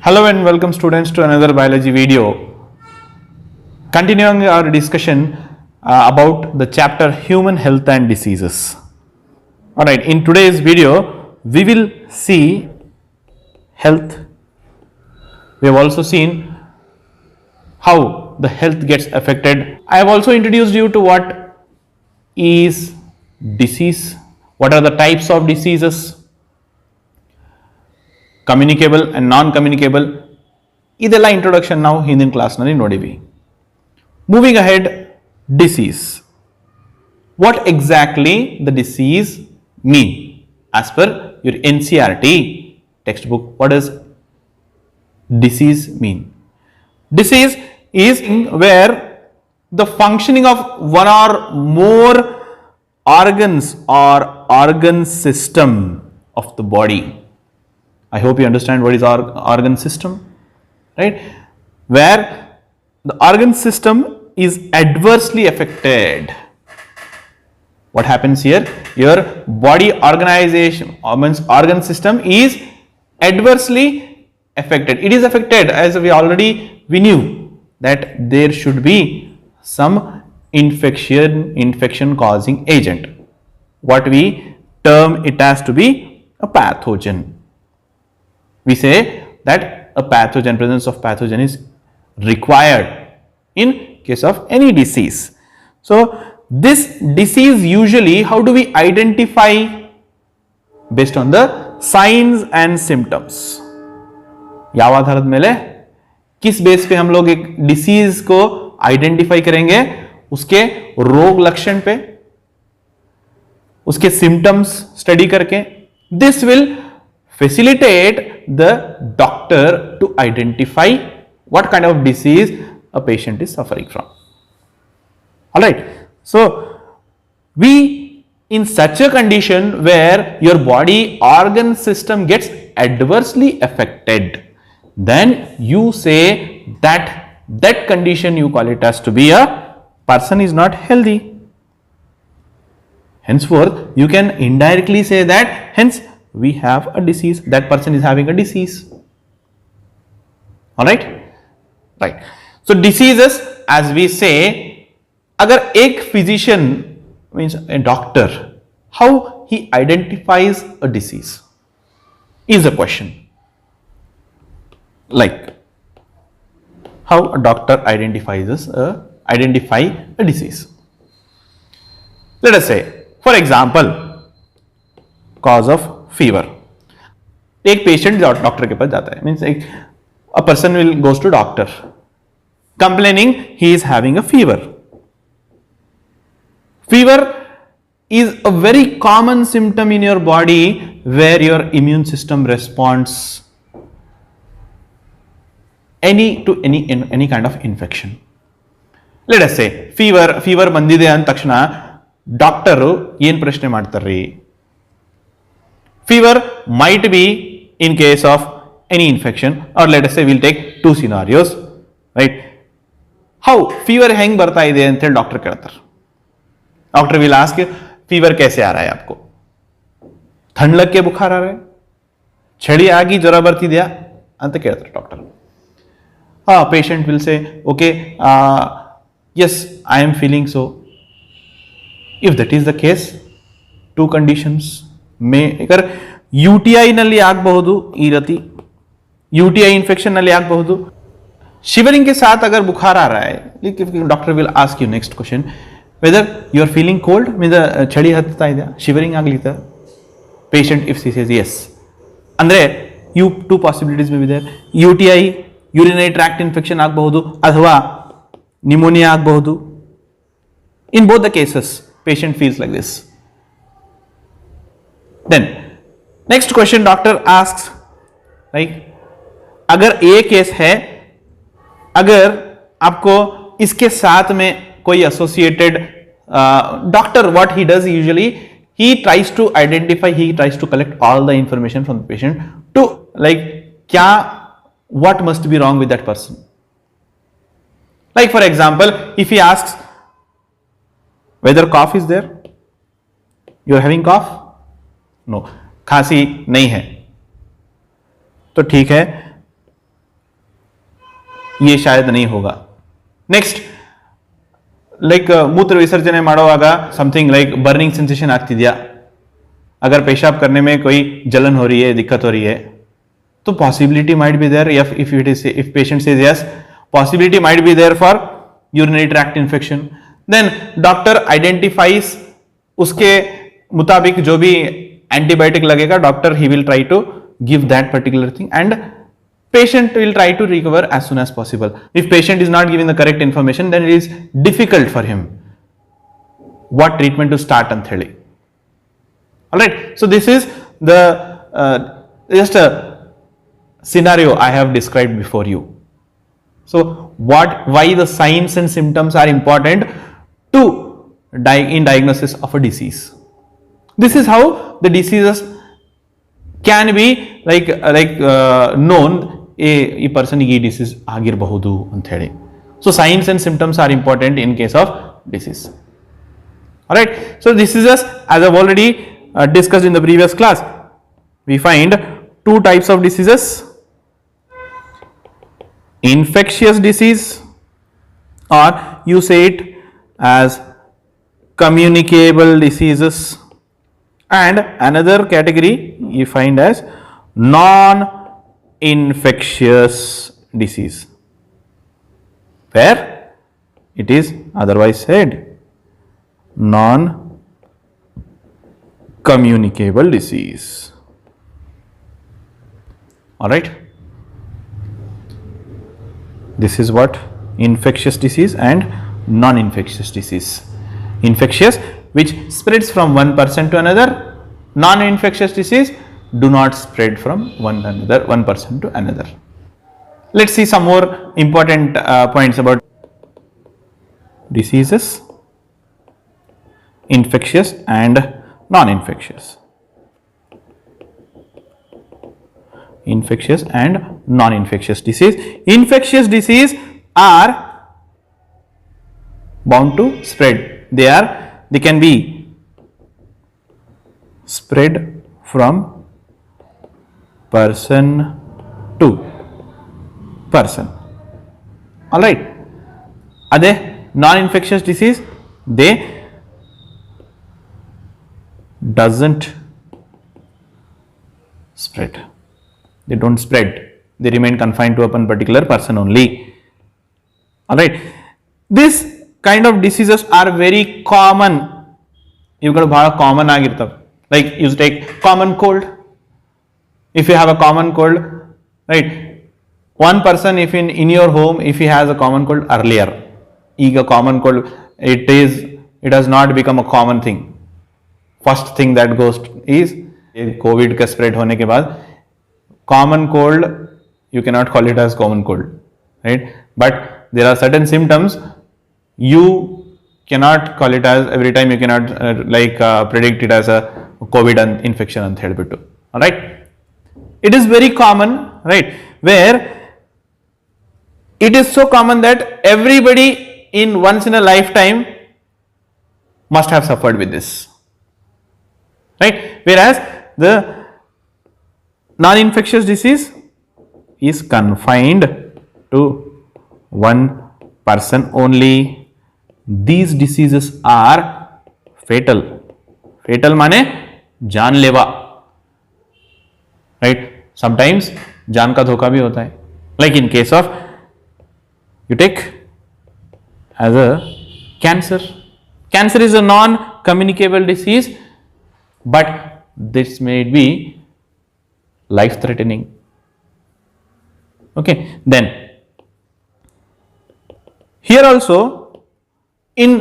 Hello and welcome students to another biology video. Continuing our discussion about the chapter human health and diseases. Alright, in today's video we will see health. We have also seen how the health gets affected. I have also introduced you to what is disease, what are the types of diseases, communicable and non-communicable. ಇದೆಲ್ಲ introduction ನಾವು ಹಿಂದಿನ ಕ್ಲಾಸ್ನಲ್ಲಿ ನೋಡಿವಿ. Moving ahead, disease. What exactly the disease mean as per your NCERT text book? What does disease mean? Disease is where the functioning of one or more organs or organ system of the body. I hope you understand what is our organ system, right? Where the organ system is adversely affected. What happens here? Your body organization, means organ system is adversely affected. It is affected as we knew that there should be some infection causing agent. What we term it as to be a pathogen. We say that a pathogen, presence of pathogen is required in case of any disease. So this disease usually, how do we identify? Based on the signs and symptoms. याव आधारित मेले किस base पे हम लोग एक disease को identify करेंगे? उसके रोग लक्षण पे, उसके सिम्टम्स स्टडी करके. This will facilitate the doctor to identify what kind of disease a patient is suffering from. Alright, so we, in such a condition where your body organ system gets adversely affected, then you say that condition you call it as to be a person is not healthy. Henceforth, you can indirectly say that hence we have a disease, that person is having a disease. Alright, right. So diseases, as we say, agar ek physician, means a doctor, how he identifies a disease is a question. Like how a doctor identifies identify a disease. Let us say, for example, cause of fever. एक patient doctor के पास जाता है, means a person will goes to doctor complaining he is having a fever. Fever is a very common symptom in your body where your immune system responds to any kind of infection. Let us say fever ಬಂದಿದೆ ಅಂದ ತಕ್ಷಣ doctor ಏನ್ ಪ್ರಶ್ನೆ ಮಾಡ್ತಾರ್ರಿ? Fever might be in case of any infection, or let us say we'll take two scenarios, right? How fever hang ಬರ್ತಾ ಇದೆ ಅಂತ ಹೇಳಿ ಡಾಕ್ಟರ್ ಕೇಳ್ತಾರೆ. डॉक्टर will ask fever कैसे आ रहा है आपको? ठंड लग के बुखार आ रहा है, ಚಳಿ ಆಗಿ ಜ್ವರ ಬರ್ತಿದೆಯಾ ಅಂತ ಕೇಳ್ತಾರೆ doctor. patient will say okay, yes, I am feeling so. If that is the case, two conditions में अगर यूटीआई ನಲ್ಲಿ ಆಗಬಹುದು, ಈ ರೀತಿ यूटीआई इन्फेक्शन ನಲ್ಲಿ ಆಗಬಹುದು. शिवरिंग के साथ अगर बुखार आ रहा है, doctor will ask you next question whether you are feeling cold, means ಚಳಿ ಹತ್ತಾ ಇದೆಯಾ, ಶಿವರಿಂಗ್ ಆಗ್ಲಿತಾ? Patient if she says yes ಅಂದ್ರೆ two possibilities may be there. UTI urinary tract infection ಆಗಬಹುದು ಅಥವಾ ನ್ಯೂಮೋನಿಯಾ ಆಗಬಹುದು. In both the cases patient feels like this. Then next question doctor asks, right? अगर ये केस है, अगर आपको इसके साथ में कोई associated, doctor what he does usually, he tries to identify, he tries to collect all the information from the patient to like क्या, what must be wrong with that person. Like for example, if he asks whether cough is there, you are having cough, no, खांसी नहीं है, तो ठीक है, ये शायद नहीं होगा. नेक्स्ट, ಲೈಕ್ ಮೂತ್ರ ವಿಸರ್ಜನೆ ಮಾಡುವಾಗ समथिंग लाइक बर्निंग सेंसेशन ಆಗ್ತಿದ್ಯಾ, अगर पेशाब करने में कोई जलन हो रही है, दिक्कत हो रही है, तो possibility might be there. If patient says yes, possibility might be there for urinary tract infection. Then doctor identifies, उसके मुताबिक जो भी एंटीबायोटिक लगेगा, doctor he will try to give that particular thing and patient will try to recover as soon as possible. If patient is not giving the correct information, then it is difficult for him what treatment to start and theli. All right, so this is the just a scenario I have described before you. So why the signs and symptoms are important to in diagnosis of a disease. This is how the diseases can be known. ಈ ಪರ್ಸನ್ಗೆ ಈ disease ಆಗಿರಬಹುದು ಅಂತ ಹೇಳಿ. So science and symptoms are important in case of disease. Alright, so diseases, as I've already discussed in the previous class, we find two types of diseases: infectious disease, or you say it as communicable diseases, and another category you find as non-infectious disease, where it is otherwise said non-communicable disease. All right, this is what infectious disease and non-infectious disease. Infectious, which spreads from one person to another. Non-infectious disease do not spread from one person to another. Let's see some more important points about diseases, infectious and non-infectious. Infectious and non-infectious disease. Infectious disease are bound to spread. They can be spread from person to person. All right. Are they non-infectious disease? They doesn't spread. They don't spread. They remain confined to a particular person only. All right. This kind of diseases are very common. ಇವುಗಳು ಬಹಳ common ಆಗಿರ್ತವೆ. Like you take common cold. If you have a common cold, right? One person, if in your home, if he has a common cold earlier, ಈಗ common cold, it has not become a common thing. First thing that goes is COVID का spread होने के बाद common cold, you cannot call it as common cold, right? But there are certain symptoms you cannot call it as every time. You cannot predict it as a COVID infection ಅಂತ ಹೇಳ್ಬಿಟ್ಟು. All right, it is very common, right? Where it is so common that everybody in once in a lifetime must have suffered with this, right? Whereas the non-infectious disease is confined to one person only. These diseases are fatal. Fatal माने जानलेवा, right? Sometimes जान का धोखा भी होता है. Like in case of, you take as a cancer. Cancer is a non-communicable disease, but this may be life-threatening. Okay, then here also in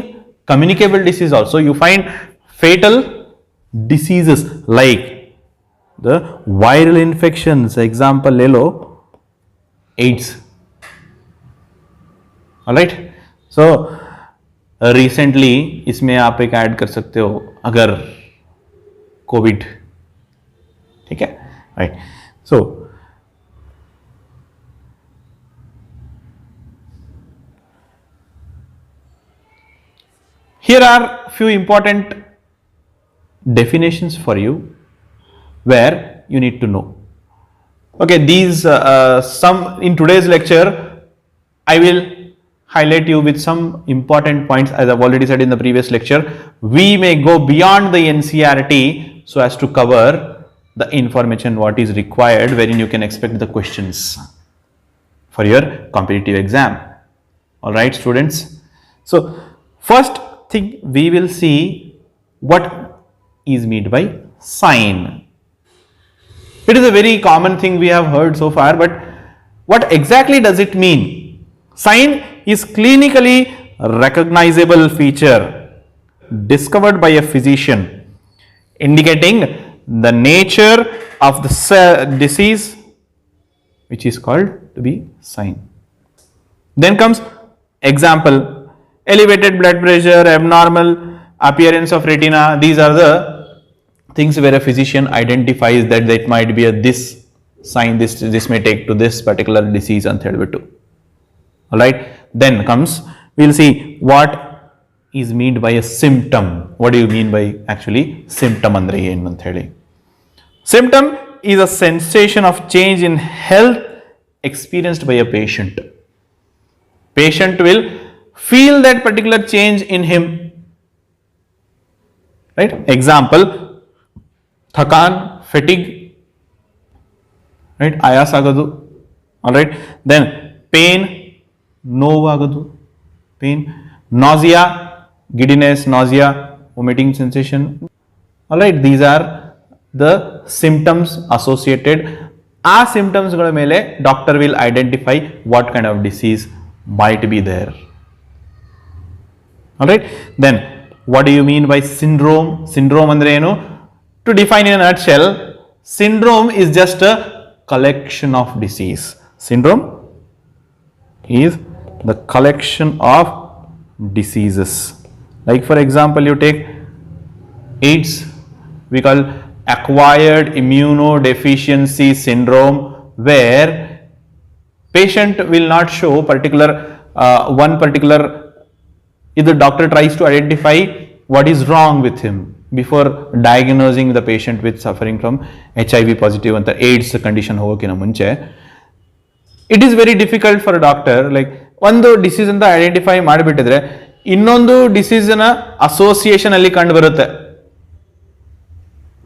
communicable disease also you find fatal diseases like the viral infections. Example ले लो AIDS. All right, so recently इसमें आप एक add कर सकते हो अगर Covid, ठीक है, right? So here are few important definitions for you where you need to know. Okay, these some in today's lecture I will highlight you with some important points. As I've already said in the previous lecture, we may go beyond the NCERT so as to cover the information what is required, wherein you can expect the questions for your competitive exam. All right, students. So first thing we will see what is meant by sign. It is a very common thing we have heard so far, but what exactly does it mean? Sign is clinically recognizable feature discovered by a physician indicating the nature of the disease, which is called to be sign. Then comes example: elevated blood pressure, abnormal appearance of retina. These are the things where a physician identifies that it might be a this sign, this may take to this particular disease and thereby. All right. Then comes, we'll see what is meant by a symptom. What do you mean by actually symptom andre ಏನು ಅಂತ ಹೇಳಿ? Symptom is a sensation of change in health experienced by a patient. Patient will feel that particular change in him. Right? Example: thakan, fatigue, right? Ayas agadu. All right. Then pain, ನೋವಾಗೋದು, pain, nausea, giddiness, nausea, vomiting sensation. All right, these are the symptoms associated. ಆ symptomsಗಳ ಮೇಲೆ doctor will identify what kind of disease might be there. All right, then what do you mean by syndrome? Syndrome ಅಂದ್ರೆ ಏನು? To define in a nutshell, syndrome is just a collection of disease. Syndrome is the collection of diseases. Like for example, you take AIDS, we call acquired immunodeficiency syndrome, where patient will not show particular one particular, if the doctor tries to identify what is wrong with him before diagnosing the patient with suffering from HIV positive and the AIDS condition ಹೋಗೋಕ್ಕಿಂತ ಮುಂಚೆ, it is very difficult for a doctor, like ಒಂದು disease ಅಂತ identify ಮಾಡಿಬಿಟ್ಟಿದ್ರೆ ಇನ್ನೊಂದು disease ನ association ಅಲ್ಲಿ ಕಂಡು ಬರುತ್ತೆ.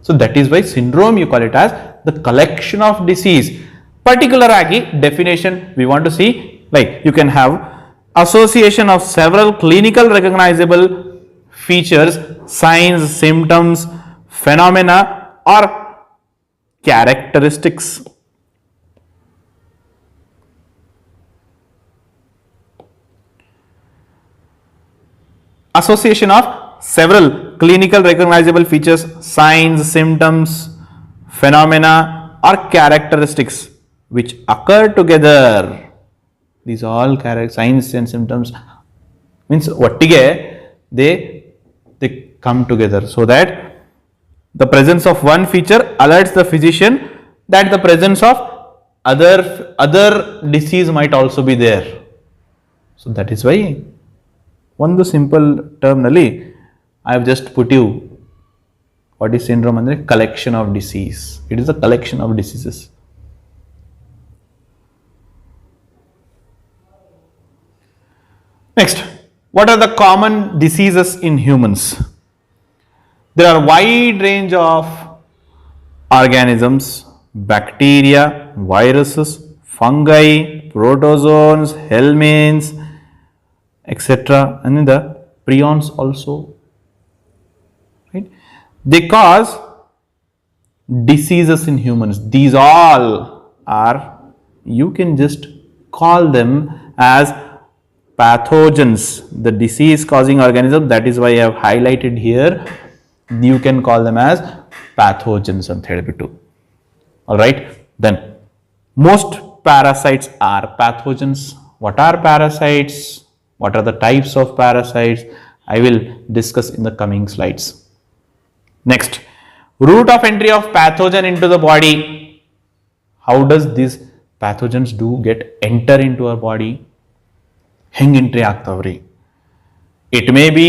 So that is why syndrome you call it as the collection of disease. Particular ಆಗಿ definition we want to see, like you can have association of several clinical recognisable features, signs, symptoms, phenomena or characteristics. Association of several clinical recognizable features, signs, symptoms, phenomena or characteristics which occur together. These all signs and symptoms means ಒಟ್ಟಿಗೆ they come together so that the presence of one feature alerts the physician that the presence of other disease might also be there. So that is why ಒಂದು simple term ನಲ್ಲಿ I have just put you what is syndrome ಅಂದ್ರೆ collection of disease. It is a collection of diseases. Next, what are the common diseases in humans? There are wide range of organisms, bacteria, viruses, fungi, protozoans, helminths, etc. and in the prions also, right? They cause diseases in humans. These all are, you can just call them as pathogens. The disease causing organism, that is why I have highlighted here, you can call them as pathogens and therapy. All right, then most parasites are pathogens. What are parasites? What are the types of parasites? I will discuss in the coming slides. Next, route of entry of pathogen into the body. How does these pathogens get enter into our body? Heng entry ಆಗ್ತಾವ್ರಿ? It may be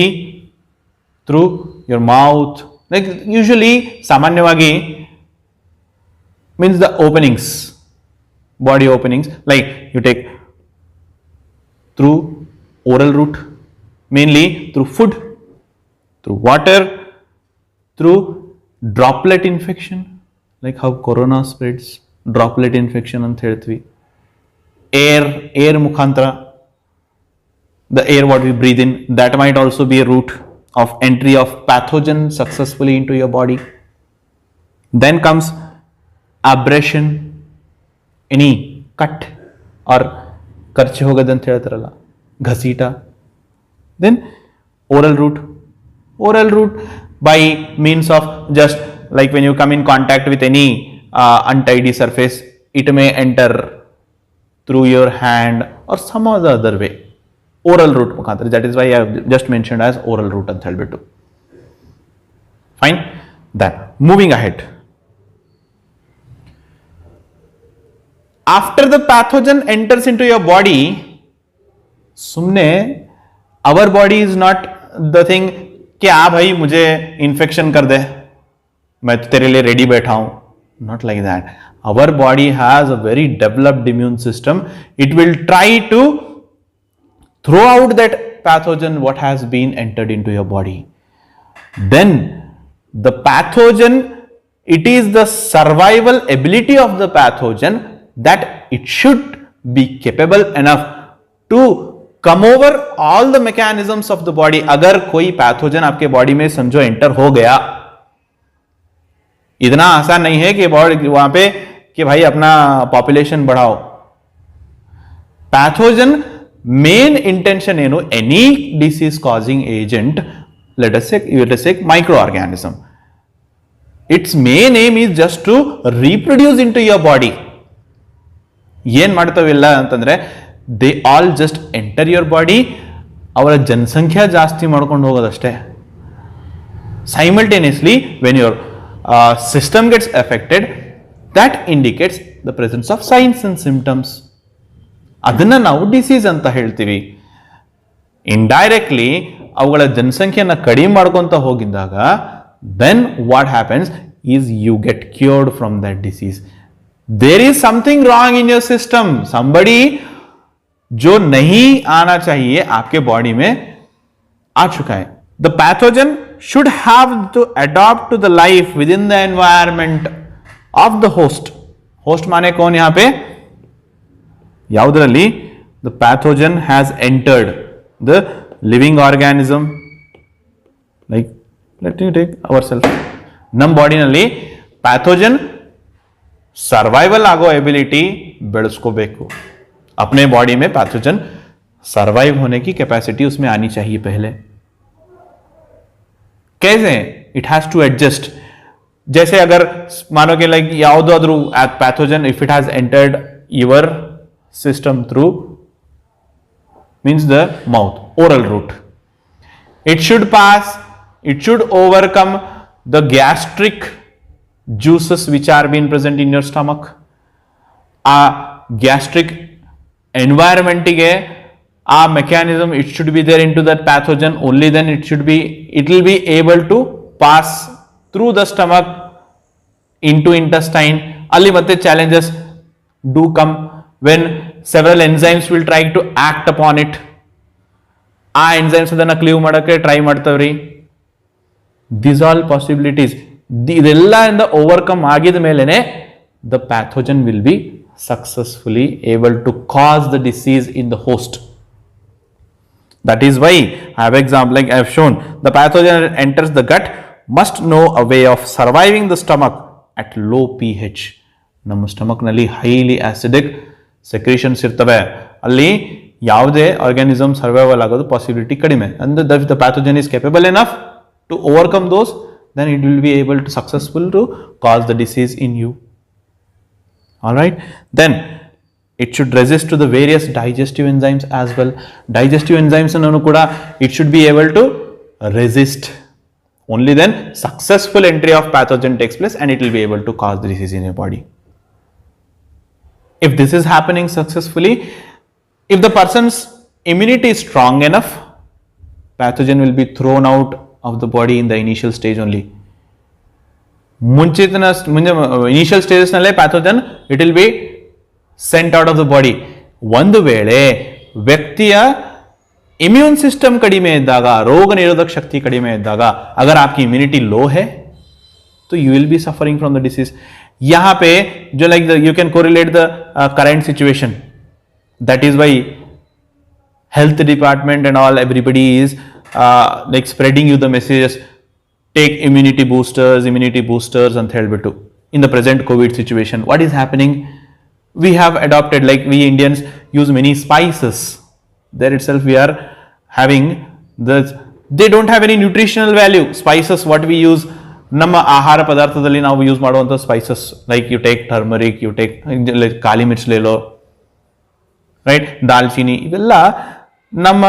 through your mouth. Like usually, ಸಾಮಾನ್ಯವಾಗಿ means the openings, body openings. Like you take through oral route, mainly through food, through water, through droplet infection, like how corona spreads, droplet infection ಅಂತ ಹೇಳ್ತೀವಿ. Air ಮುಖಾಂತರ, the air what we breathe in, that might also be a route of entry of pathogen successfully into your body. Then comes abrasion, any cut or ಖರ್ಚು ಹೋಗೋದಂತ ಹೇಳ್ತಾರಲ್ಲ, ಘಸೀಟ. Then oral route by means of just like when you come in contact with any untidy surface, it may enter through your hand or some other way. Oral route ಮುಖಾಂತರ, that is why I have just mentioned as oral route ಅಂತ ಹೇಳ್ಬಿಟ್ಟು. Fine. Then moving ahead, after the pathogen enters into your body, सुमने our body is not the thing कि भाई मुझे infection कर दे, मैं तो तेरे लिए रेडी बैठा हूं. Not like that. Our body has a very developed immune system. It will try to throw out that pathogen what has been entered into your body. Then the pathogen, it is the survival ability of the pathogen that it should be capable enough to come over all the mechanisms of the body. अगर कोई pathogen आपके body में समझो enter हो गया, इतना आसान नहीं है कि बॉडी वहां पे कि भाई अपना पॉपुलेशन बढ़ाओ. पैथोजन मेन इंटेंशन ಏನು, any disease causing agent, let us say microorganism, its main aim is just to reproduce into your body. ಏನ್ ಮಾಡ್ತಾವಿಲ್ಲ ಅಂತಂದ್ರೆ they all just enter your body, ಅವರ ಜನಸಂಖ್ಯಾ ಜಾಸ್ತಿ ಮಾಡ್ಕೊಂಡು ಹೋಗೋದಷ್ಟೇ. Simultaneously when your system gets affected, that indicates the presence of signs and symptoms. ಅದನ್ನ ನಾವು disease ಅಂತ ಹೇಳ್ತೀವಿ. ಇಂಡೈರೆಕ್ಟ್ಲಿ ಅವುಗಳ ಜನಸಂಖ್ಯೆಯನ್ನು ಕಡಿಮೆ ಮಾಡ್ಕೊಂತ ಹೋಗಿದ್ದಾಗ then what happens is you get cured from that disease. There is something wrong in your system. Somebody जो नहीं आना चाहिए आपके बॉडी में आ चुका है. The pathogen should have to adapt to the life within the environment of the host. Host माने कौन यहाँ पे, ಯಾವುದರಲ್ಲಿ the pathogen has entered the living organism. Like let me take ourselves. ನಮ್ಮ ಬಾಡಿನಲ್ಲಿ pathogen ಸರ್ವೈವಲ್ ಆಗೋ ಎಬಿಲಿಟಿ ಬೆಳೆಸ್ಕೋಬೇಕು. अपने body में pathogen survive होने की कैपेसिटी उसमें आनी चाहिए पहले. कैसे? It has to adjust. जैसे अगर मानो कि लाइक ಯಾವುದಾದ್ರೂ pathogen if it has entered your system through means the mouth, oral route, it should pass, it should overcome the gastric juices which are being present in your stomach. Gastric environment ಗೆ ಆ mechanism, it should be there into that pathogen, only then it will be able to pass through the stomach into intestine. ಅಲ್ಲಿ ಮತ್ತೆ challenges do come when several enzymes will try to act upon it. ಆ enzymes ಅದನ್ನ cleave ಮಾಡಕ್ಕೆ try ಮಾಡ್ತಾವ್ರಿ. These all possibilities, ಇದೆಲ್ಲ ಇಂದ overcome ಆಗಿದ ಮೇಲೆನೆ the pathogen will be successfully able to cause the disease in the host. That is why I have example, like I have shown, the pathogen enters the gut must know a way of surviving the stomach at low pH. ನಮ್ಮ stomach ನಲ್ಲಿ highly acidic secretions ಇರ್ತವೆ, ಅಲ್ಲಿ ಯಾವುದೇ organism survival ಆಗೋದು possibility ಕಡಿಮೆ. ಅಂದ್ರೆ the pathogen is capable enough to overcome those, then it will be able to successful to cause the disease in you. All right, then it should resist to the various digestive enzymes as well. Digestive enzymes ಅನ್ನೂ ಕೂಡ it should be able to resist. Only then successful entry of pathogen takes place and it will be able to cause the disease in your body. If this is happening successfully, if the person's immunity is strong enough, pathogen will be thrown out of the body in the initial stage only. Initial stages ನಲ್ಲೇ pathogen it will be sent out of the body. ಒಂದು ವೇಳೆ ವ್ಯಕ್ತಿಯ immune system कड़िमे इद्दाग रोग निरोधक शक्ति कड़िमे इद्दाग अगर आपकी immunity low है तो you will be suffering from the disease. यहां पे जो like you can correlate the current situation. That is why health department and all, everybody is like spreading you the messages, take immunity boosters ಅಂತ ಹೇಳ್ಬಿಟ್ಟು. In the present COVID situation, what is happening? We have adopted, like we Indians use many spices. There itself we are having they don't have any nutritional value. Spices what we use, ನಮ್ಮ ಆಹಾರ ಪದಾರ್ಥದಲ್ಲಿ ನಾವು use ಮಾಡುವಂಥ spices, like you take turmeric, you take kali mirch ಲೇಲೋ, right, ದಾಲ್ಚಿನಿ, ಇವೆಲ್ಲ ನಮ್ಮ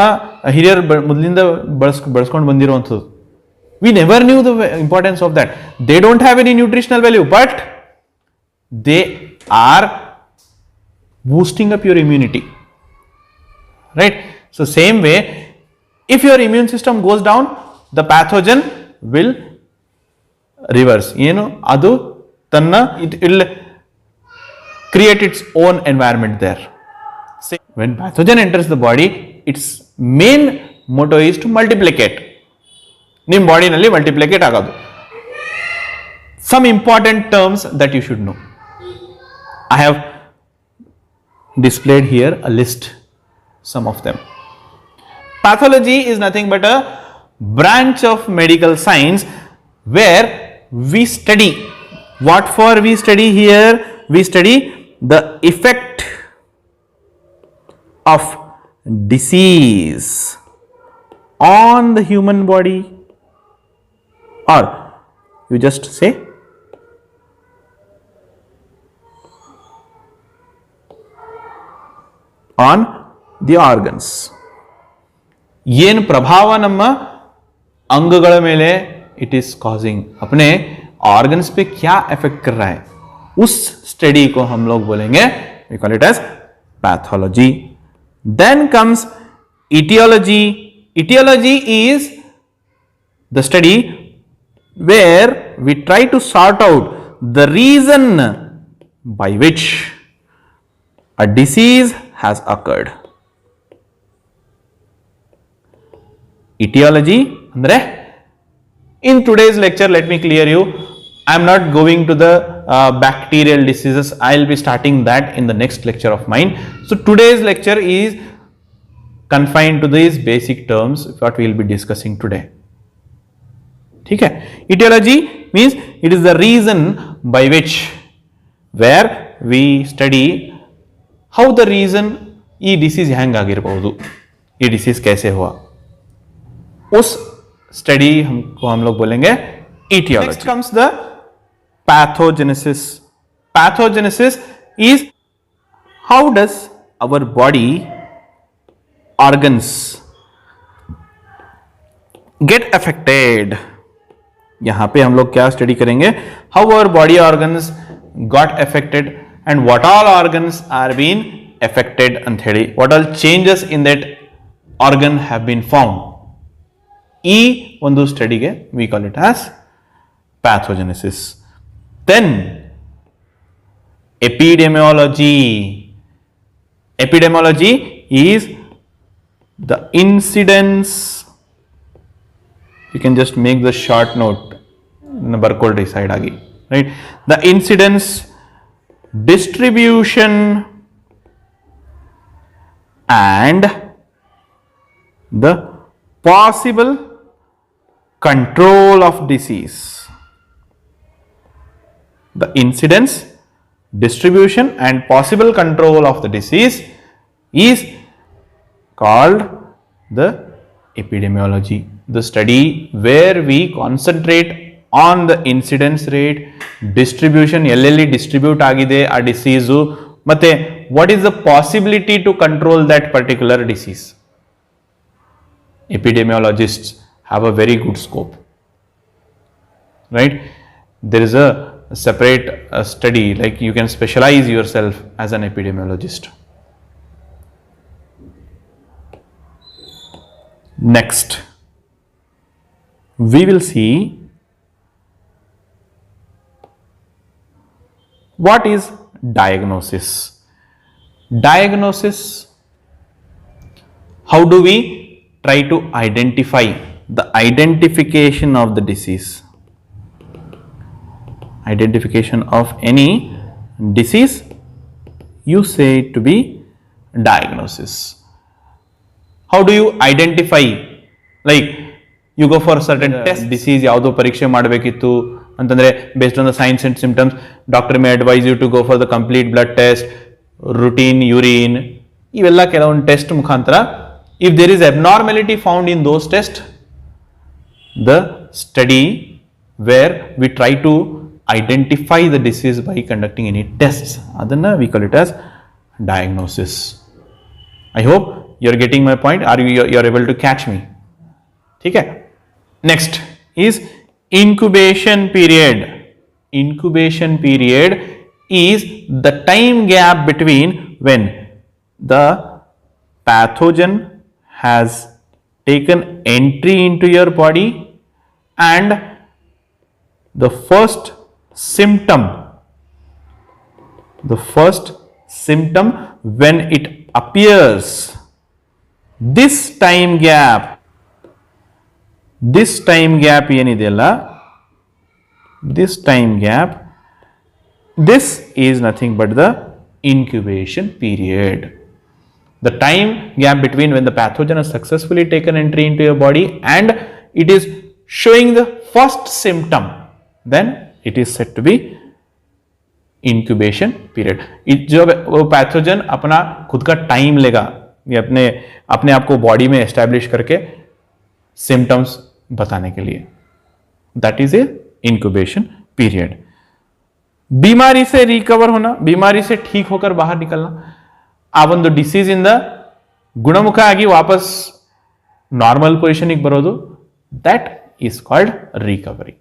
ಹಿರಿಯರು ಮೊದಲಿಂದ ಬಳಸ್ಕೊಂಡು ಬಂದಿರುವಂಥದ್ದು. We never knew the importance of that. They don't have any nutritional value, but they are boosting up your immunity, right? So same way, if your immune system goes down, the pathogen will reverse. ಏನು ಅದು ತನ್ನ it will create its own environment there. When pathogen enters the body, its main motto is to multiplicate. ನಿಮ್ಮ ಬಾಡಿನಲ್ಲಿ ಮಲ್ಟಿಪ್ಲಿಕೇಟ್ ಆಗೋದು. Some important terms that you should know. I have displayed here a list, some of them. Pathology is nothing but a branch of medical science where we study. What for we study here? We study the effect of disease on the human body, or you just say on the organs. ಏನು ಪ್ರಭಾವ ನಮ್ಮ अंगಗಳ ಮೇಲೆ it is causing, अपने organs पे क्या effect कर रहा है, उस स्टडी को हम लोग बोलेंगे, we call it as pathology. Then comes etiology. Etiology is the study where we try to sort out the reason by which a disease has occurred. Etiology andre, in today's lecture, let me clear you, I am not going to the bacterial diseases. I will be starting that in the next lecture of mine. So today's lecture is confined to these basic terms what we will be discussing today. ठीक है? Etiology means it is the reason by which, where we study how the reason ये disease hang ಆಗಿರಬಹುದು, ये disease कैसे हुआ, उस study हमको हम लोग बोलेंगे etiology. Next comes the pathogenesis. Pathogenesis is how does our body organs get affected. यहां पे हम लोग क्या स्टडी करेंगे, how our body organs got affected and what all organs are being affected ಅಂತ ಹೇಳಿ, what all changes in that organ have been found. ಈ ಒಂದು ಸ್ಟಡಿಗೆ we call it as pathogenesis. Then epidemiology. Epidemiology is the incidence, you can just make the short note barcode side agi, right? The incidence, distribution and the possible control of disease. The incidence, distribution and possible control of the disease is called the epidemiology. The study where we concentrate on the incidence rate, distribution, ಎಲ್ಲೆಲ್ಲಿ distribute ಆಗಿದೆ ಆ disease, ಮತ್ತೆ what is the possibility to control that particular disease. Epidemiologists have a very good scope, right? There is a separate study, like you can specialize yourself as an epidemiologist. Next, we will see what is diagnosis. Diagnosis How do we try to identify the identification of the disease? Identification of any disease, you say it to be diagnosis. How do you identify? Like you go for certain test, disease ಯಾವುದು ಪರೀಕ್ಷೆ ಮಾಡಬೇಕಿತ್ತು ಅಂತಂದ್ರೆ based on the signs and symptoms, doctor may advise you to go for the complete blood test, routine urine, ಇವೆಲ್ಲ ಕೆಲವೊಂದು test ಮುಖಾಂತರ if there is abnormality found in those tests, the study where we try to identify the disease by conducting any tests, adanna we call it as diagnosis. I hope you are getting my point. Are you are able to catch me? ठीक है. Next is incubation period. Incubation period is the time gap between when the pathogen has taken entry into your body and the first symptom when it appears. This time gap ಏನಿದೆಯಲ್ಲ, this time gap, this is nothing but the incubation period. The time gap between when the pathogen has successfully taken entry into your body and it is showing the first symptom, then it is said to be incubation period. जो वो pathogen अपना खुद का time लेगा ये अपने आप को बॉडी में एस्टैब्लिश करके सिम्टम्स बताने के लिए, that is a incubation period. बीमारी से रिकवर होना, बीमारी से ठीक होकर बाहर निकलना, ಆ ಒಂದು ಡಿಸೀಸ್ ಇಂದ ಗುಣಮುಖ ಆಗಿ ವಾಪಸ್ ನಾರ್ಮಲ್ ಪೊಸಿಷನ್ಗೆ ಬರೋದು, that is called recovery.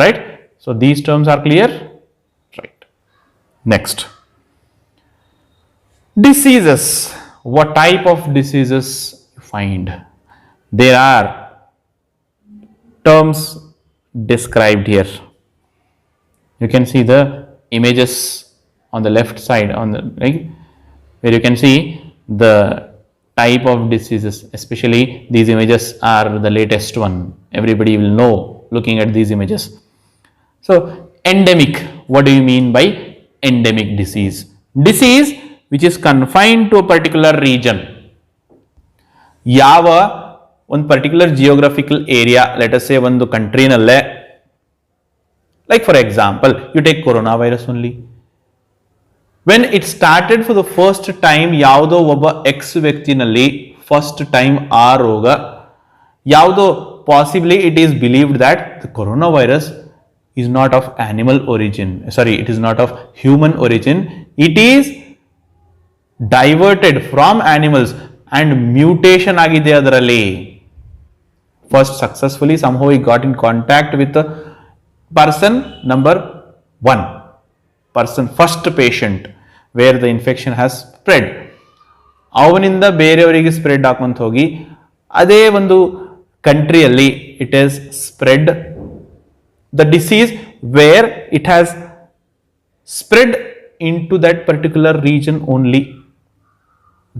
Right? So these terms are clear? Right. Next, diseases. What type of diseases you find? There are terms described here. You can see the images on the left side, on the right, where you can see the type of diseases. Especially these images are the latest one. Everybody will know looking at these images. So endemic, what do you mean by endemic disease? Disease which is confined to a particular region. ಯಾವ ಒಂದು particular geographical area, let us say ಒಂದು ಕಂಟ್ರಿನಲ್ಲೇ, like for example you take corona virus only. When it started for the first time, ಯಾವುದೋ ಒಬ್ಬ X ವ್ಯಕ್ತಿನಲ್ಲಿ first time ಆ ರೋಗ, ಯಾವುದೋ possibly it is believed that the corona virus is not of animal origin, sorry, it is not of human origin, it is diverted from animals and mutation agide adaralli. First successfully somehow he got in contact with the person number 1, first patient where the infection has spread. ಅವನಿಂದ ಬೇರೆಯವರಿಗೆ spread ಆಕೊಂತ ಹೋಗಿ ಅದೇ ಒಂದು ಕಂಟ್ರಿಯಲ್ಲಿ it is spread the disease where it has spread into that particular region only,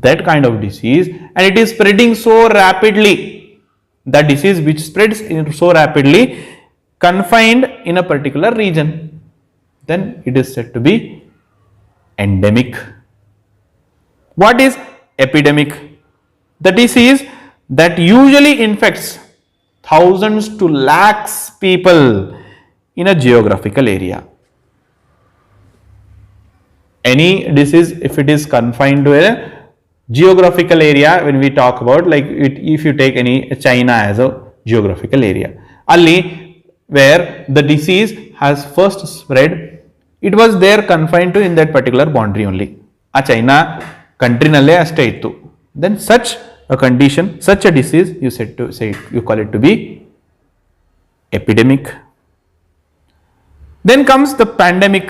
that kind of disease, and it is spreading so rapidly, that disease which spreads so rapidly confined in a particular region, then it is said to be endemic. What is epidemic? The disease that usually infects thousands to lakhs people in a geographical area. Any disease, if it is confined to a geographical area, when we talk about, like if you take any China as a geographical area, alli where the disease has first spread, it was there confined to in that particular boundary only. A China country nalle ashte ittu. Then such a condition, such a disease, you said to say, you call it to be epidemic. Then comes the pandemic.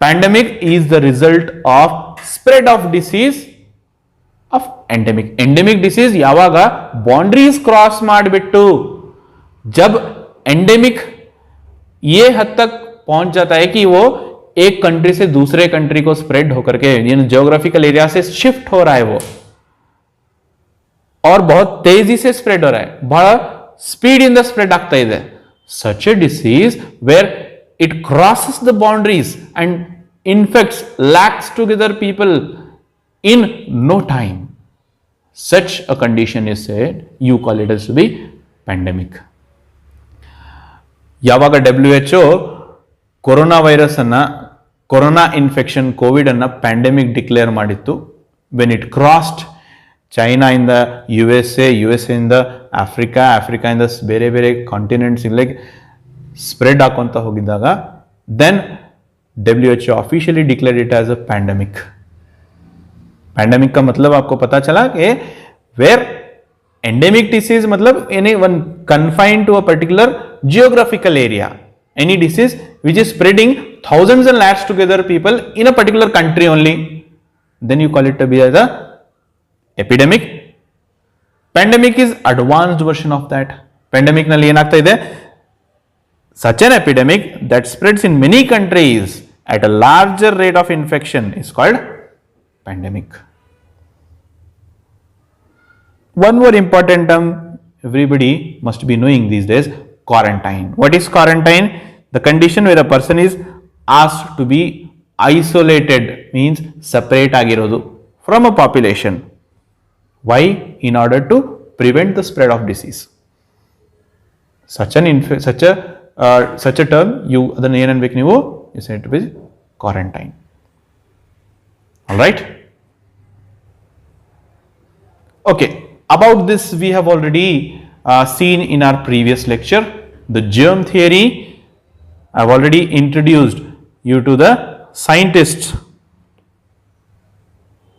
Pandemic is the result of spread of disease of endemic. Endemic disease ಯಾವಾಗ boundaries cross ಮಾಡಿಬಿಟ್ಟು, जब endemic ये हद तक पहुंच जाता है कि वो एक कंट्री से दूसरे कंट्री को स्प्रेड होकर के ज्योग्राफिकल एरिया से शिफ्ट हो रहा है वो, और बहुत तेजी से स्प्रेड हो रहा है, बहुत स्पीड इन द स्प्रेड ಆಗ್ತಾ ಇದೆ. Such a disease where it crosses the boundaries and infects lakhs together people in no time. Such a condition is said, you call it as to be pandemic. ಯಾವಾಗ WHO corona virus ಅನ್ನ, corona infection Covid ಅನ್ನ pandemic declare ಮಾಡಿತ್ತು, when it crossed ಚೈನಾಯಿಂದ USA ಇಂದ ಆಫ್ರಿಕಾಯಿಂದ ಬೇರೆ ಬೇರೆ continents like spread ಹಾಕೊಂತ ಹೋಗಿದ್ದಾಗ, then WHO officially declared it as a pandemic. Pandemic का मतलब आपको पता चला कि वेयर एंडेमिक डिसीज मतलब any one confined to a particular geographical area, any disease which is spreading thousands and lakhs together people in a particular country only, then you call it to be as a epidemic. Pandemic is advanced version of that. Pandemic ನಲ್ಲಿ ಏನಾಗ್ತಾ ಇದೆ, such an epidemic that spreads in many countries at a larger rate of infection is called pandemic. One more important term everybody must be knowing these days, quarantine. What is quarantine? The condition where a person is asked to be isolated, means separate ಆಗಿರೋದು from a population. Why? In order to prevent the spread of disease. Such a term, you ಅದನ್ನು ಏನು ಅನ್ಬೇಕು ನೀವು, you said to be quarantine. All right. Okay. About this we have already seen in our previous lecture, the germ theory. I've already introduced you to the scientists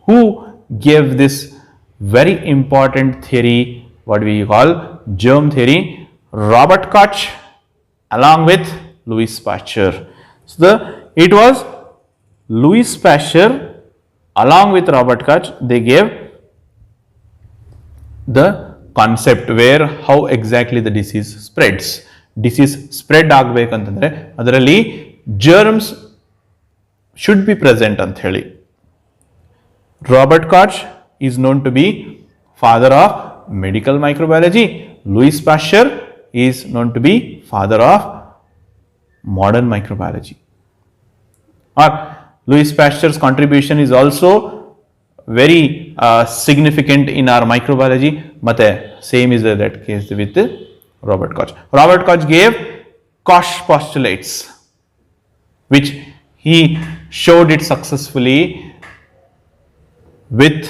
who gave this very important theory, what we call germ theory, Robert Koch along with Louis Pasteur. So it was Louis Pasteur along with Robert Koch, they gave the concept where how exactly the disease spreads. Disease spread ಆಗಬೇಕಂತಂದ್ರೆ ಅದರಲ್ಲಿ germs should be present ಅಂತ ಹೇಳಿ. Robert Koch is known to be father of medical microbiology. Louis Pasteur is known to be father of modern microbiology. Or Louis Pasteur's contribution is also very significant in our microbiology. ಮತ್ತೆ same is that case with Robert Koch. Robert Koch gave Koch postulates, which he showed it successfully with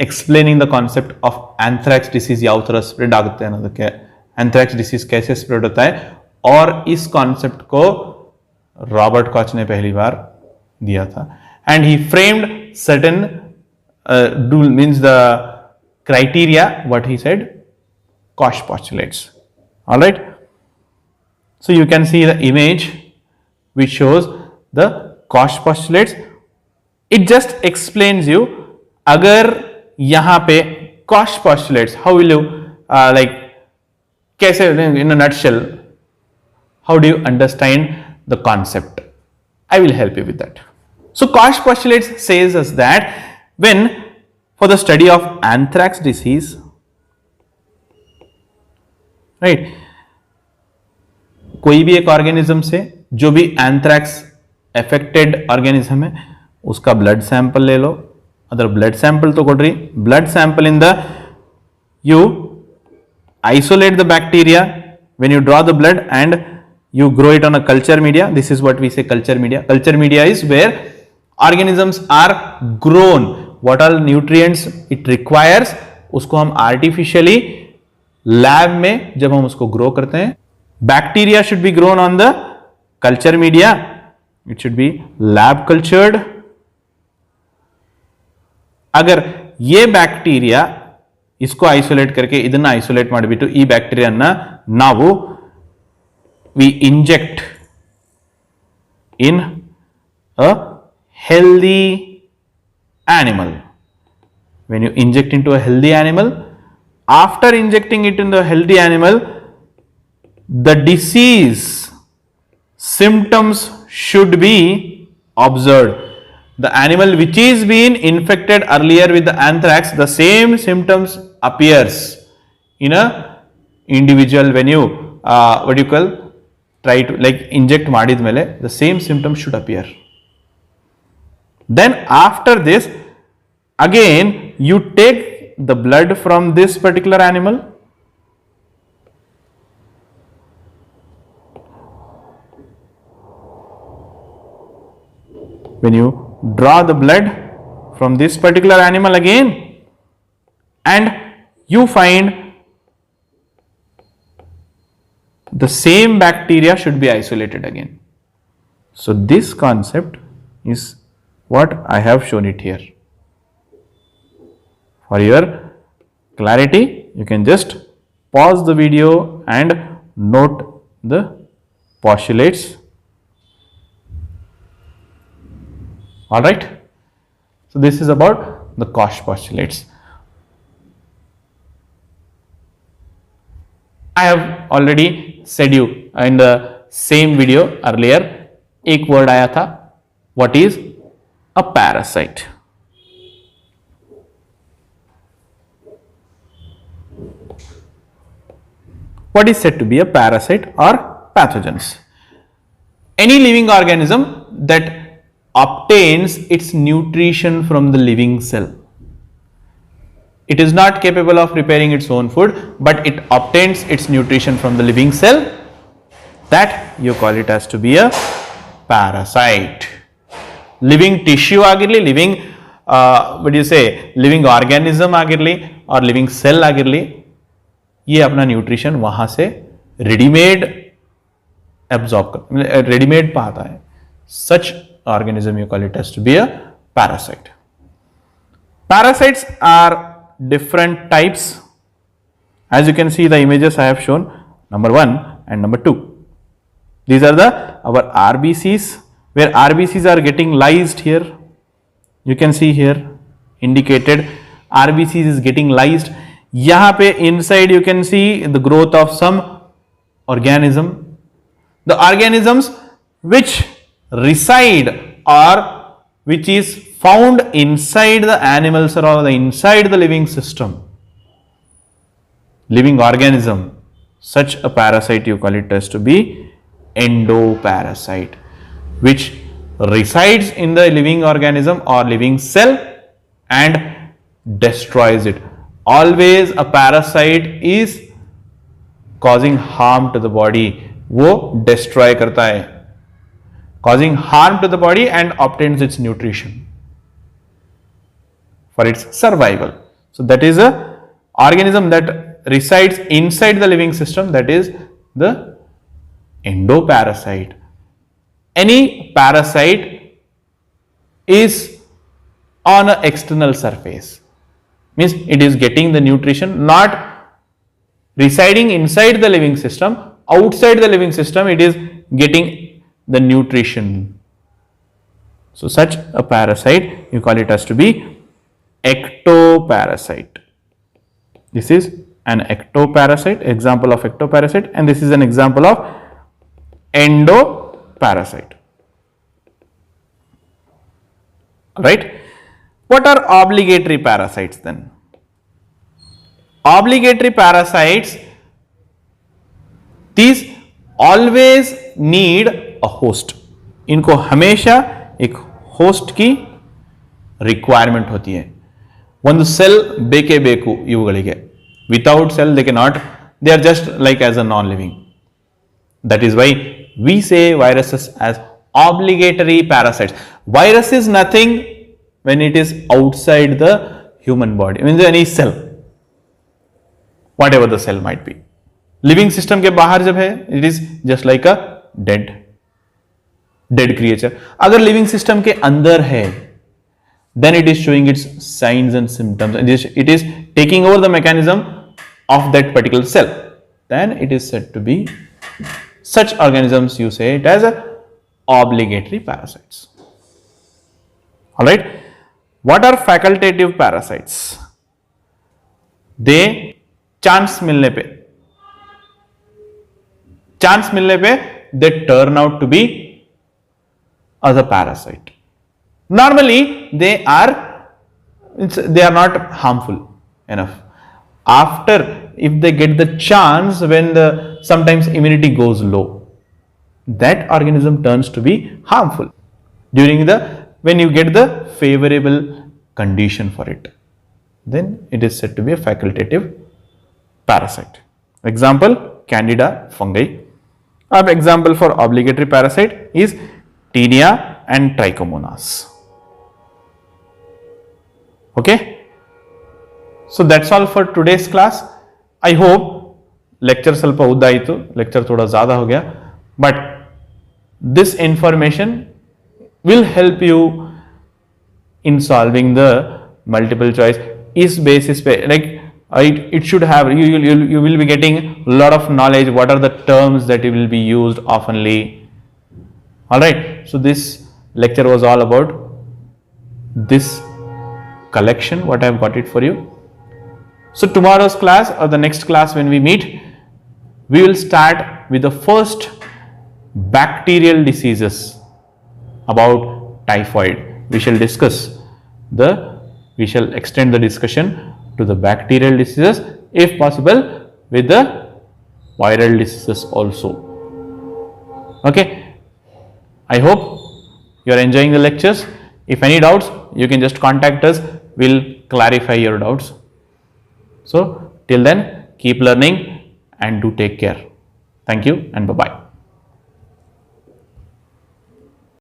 explaining the concept of anthrax disease ಯಾವ ತರ spread ಆಗುತ್ತೆ ಅನ್ನೋದಕ್ಕೆ, anthrax disease कैसे spread होता है, और इस कॉन्सेप्ट को रॉबर्ट कॉच ने पहली बार दिया था. And he framed certain means the criteria, what he said, Koch postulates. All right. So you can see the image which shows the Koch postulates. It just explains you, अगर यहाँ पे Koch postulates, how will you like कैसे in a nutshell, how do you understand the concept? I will help you with that. So Koch postulates says us that when for the study of anthrax disease, right, कोई भी एक organism से जो भी anthrax affected organism है उसका blood sample ले लो. Other blood sample तो ಕೊಡ್ರಿ, blood sample in the you isolate the bacteria when you draw the blood and you grow it on a culture media. This is what we say culture media. Culture media is where organisms are grown, what all nutrients it requires उसको हम artificially lab में जब हम उसको grow करते हैं. Bacteria should be grown on the culture media, it should be lab cultured. अगर ये ಬ್ಯಾಕ್ಟೀರಿಯಾ इसको ಐಸೋಲೇಟ್ करके ಇದನ್ನ ಐಸೋಲೇಟ್ ಮಾಡಿಬಿಟ್ಟು ಈ ಬ್ಯಾಕ್ಟೀರಿಯಾನ ನಾವು we inject in a healthy animal. When you inject into a healthy animal, after injecting it in the healthy animal, the disease symptoms should be observed. The animal which is been infected earlier with the anthrax, the same symptoms appears in a individual when you what do you call, try to like inject ಮಾಡಿದ್ಮೇಲೆ the same symptoms should appear. Then after this, again you take the blood from this particular animal, when you draw the blood from this particular animal again, and you find the same bacteria should be isolated again. So this concept is what I have shown it here. For your clarity, you can just pause the video and note the postulates. All right. So this is about the Koch postulates. I have already said you in the same video earlier, एक word आया था, what is a parasite. What is said to be a parasite or pathogens? Any living organism that obtains its nutrition from the living cell. It is not capable of preparing its own food, but it obtains its nutrition from the living cell. That you call it as to be a parasite. Living tissue ಆಗಿರಲಿ, living what do you say, living organism ಆಗಿರಲಿ और living cell ಆಗಿರಲಿ, ये अपना nutrition वहां से readymade absorb कर, readymade पाता है. Such organism you call it as to be a parasite. Parasites are different types. As you can see the images I have shown, number 1 and number 2. These are our RBCs, where RBCs are getting lysed here. You can see here indicated RBCs is getting lysed. यहाँ पे inside you can see the growth of some organism. The organisms which reside or which is found inside the animals or the inside the living system, living organism, such a parasite you call it as to be endoparasite, which resides in the living organism or living cell and destroys it. Always a parasite is causing harm to the body, वो destroy करता है, causing harm to the body and obtains its nutrition for its survival. So that is a organism that resides inside the living system, that is the endoparasite. Any parasite is on an external surface, means it is getting the nutrition, not residing inside the living system. Outside the living system it is getting the nutrition. So such a parasite you call it as to be ectoparasite. This is an ectoparasite, example of ectoparasite, and this is an example of endoparasite. Right? What are obligatory parasites then? Obligatory parasites, these always need a host. इनको हमेशा एक host की requirement होती है. ಒಂದು cell ಬೇಕೇ ಬೇಕು ಇವುಗಳಿಗೆ. Without cell they cannot, they are just like as a non-living. That is why we say viruses as obligatory parasites. Virus is nothing when it is outside the human body, means any cell, whatever the cell might be. Living system के बाहर जब है, it is just like a dead creature. अगर living system के अंदर है, then it is showing its signs and symptoms, and it is taking over the mechanism of that particular cell. Then it is said to be, such organisms you say it as a obligatory parasites. All right. What are facultative parasites? They chance मिलने पे they turn out to be as a parasite. Normally, they are not harmful enough. After, if they get the chance, when the sometimes immunity goes low, that organism turns to be harmful during the when you get the favorable condition for it, then it is said to be a facultative parasite. Example, Candida fungi. Our example for obligatory parasite is Taenia and Trichomonas. Okay, so that's all for today's class. I hope lecture ಸ್ವಲ್ಪ ಉದ್ದ ಆಯಿತು, lecture थोड़ा ज़्यादा हो गया, but this information will help you in solving the multiple choice. Is basis like it should have you will be getting a lot of knowledge. What are the terms that will be used oftenly? All right. So this lecture was all about this collection. What I have got it for you. So tomorrow's class or the next class when we meet, we will start with the first bacterial diseases about typhoid. We shall discuss we shall extend the discussion to the bacterial diseases, if possible with the viral diseases also. Okay, I hope you are enjoying the lectures. If any doubts, you can just contact us, we'll clarify your doubts. So till then, keep learning and do take care. Thank you and bye bye.